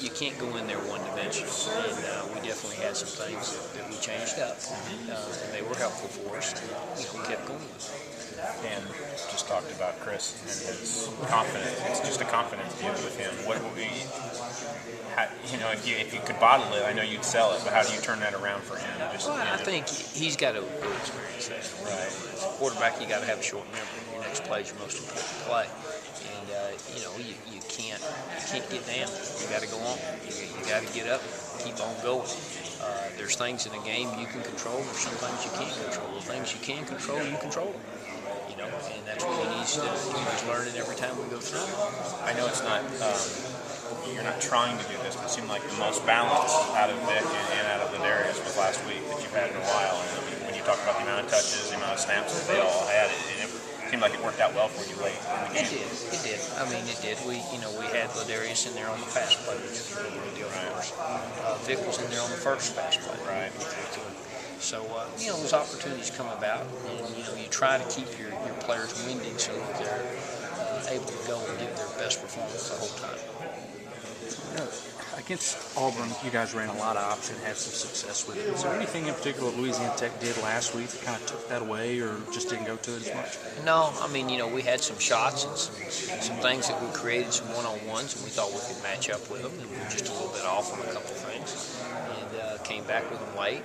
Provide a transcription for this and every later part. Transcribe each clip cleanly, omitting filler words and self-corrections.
you can't go in there one-dimensional, and we definitely had some things that we changed up, and they were helpful for us, and kept going. And just talked about Chris and his confidence. It's just a confidence deal with him. What would we, if you could bottle it, I know you'd sell it, but how do you turn that around for him? I think he's got to go experience that. Right. As a quarterback, you got to have a short memory. Your next play is your most important play, and you can't get down. You got to go on. You got to get up, keep on going. There's things in the game you can control, or sometimes you can't control. The things you can control, you control them. And that's what he needs to do. He's learning every time we go through it. I know it's not, you're not trying to do this, but it seemed like the most balance out of Vic and out of the Darius was last week that you've had in a while. And when you talk about the amount of touches, the amount of snaps that they all had, it seemed like it worked out well for you late in the game. It did. I mean, it did. We had Ladarius in there on the pass play, which was a really deal for us. Vic was in there on the first pass play. Right. So, those opportunities come about, and, you try to keep your players winding so that they're able to go and give their best performance the whole time. Against Auburn, you guys ran a lot of option, had some success with it. Is there anything in particular that Louisiana Tech did last week that kind of took that away or just didn't go to it as much? No, I mean, we had some shots and some things that we created, some one-on-ones, and we thought we could match up with them, and we were just a little bit off on a couple of things, and came back with them late.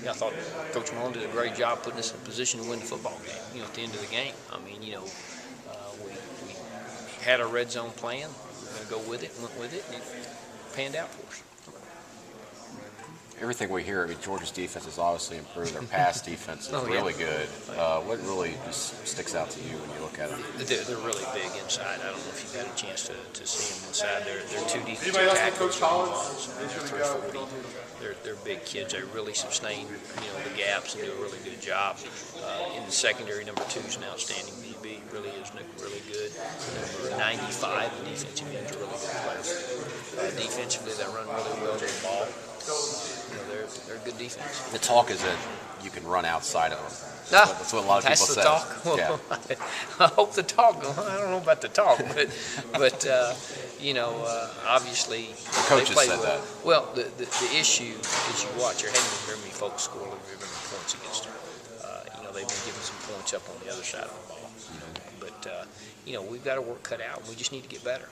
I thought Coach Malone did a great job putting us in a position to win the football game, at the end of the game. I mean, we had a red zone plan. We were going to go with it, went with it, and it panned out for us. Everything we hear, Georgia's defense has obviously improved. Their pass defense is really good. What really just sticks out to you when you look at them? They're really big inside. I don't know if you've had a chance to see them inside. They're two defensive tackles. They're 340. They're big kids. They really sustain the gaps and do a really good job. In the secondary, number 2 is an outstanding DB. Really is really good. Number 95, the defensive end, is a really good player. Defensively, they run really well to the ball. They're a good defense. The talk is that you can run outside of them. No, that's what a lot of people say. That's the talk. Well, yeah. I hope the talk. I don't know about the talk, but obviously the coaches they play said well. that. Well, the issue is you watch. There hadn't been very many folks scoring very many points against them. They've been giving some points up on the other side of the ball. But we've got our work cut out. We just need to get better.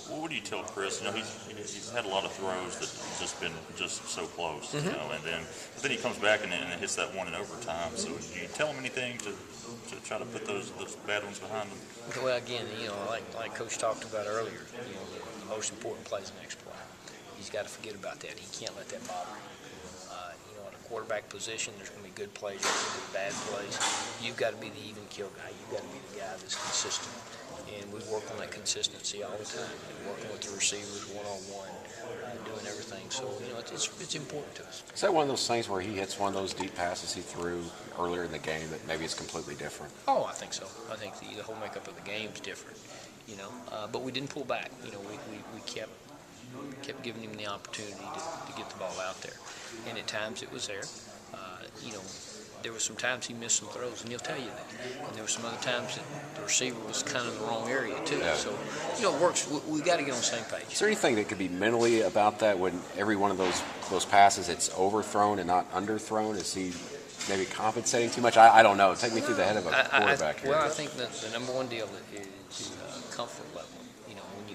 Well, what do you tell Chris? He's had a lot of throws that just been so close, and then he comes back and hits that one in overtime. So do you tell him anything to try to put those bad ones behind him? Well, again, like Coach talked about earlier, the most important play is the next play. He's got to forget about that. He can't let that bother him. In a quarterback position, there's going to be good plays, there's going to be bad plays. You've got to be the even kill guy. You've got to be the guy that's consistent. And we work on that consistency all the time. Working with the receivers one-on-one, doing everything. So, it's important to us. Is that one of those things where he hits one of those deep passes he threw earlier in the game that maybe it's completely different? Oh, I think so. I think the whole makeup of the game is different, But we didn't pull back. We kept giving him the opportunity to get the ball out there. And at times it was there. There were some times he missed some throws, and he'll tell you that. And there were some other times that the receiver was kind of in the wrong area, too. Yeah. So, it works. We got to get on the same page. Is there anything that could be mentally about that when every one of those passes, it's overthrown and not underthrown? Is he maybe compensating too much? I don't know. Take me through the head of a quarterback here. Well, I think that the number one deal is comfort level.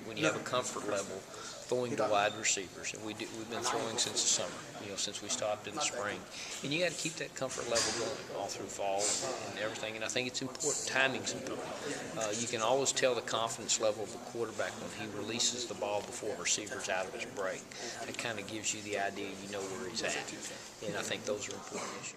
When you have a comfort level, throwing to wide receivers, and we've been throwing since the summer, since we stopped in the spring, and you got to keep that comfort level going all through fall and everything. And I think it's important. Timing's important. You can always tell the confidence level of the quarterback when he releases the ball before a receiver's out of his break. It kind of gives you the idea where he's at, and I think those are important issues.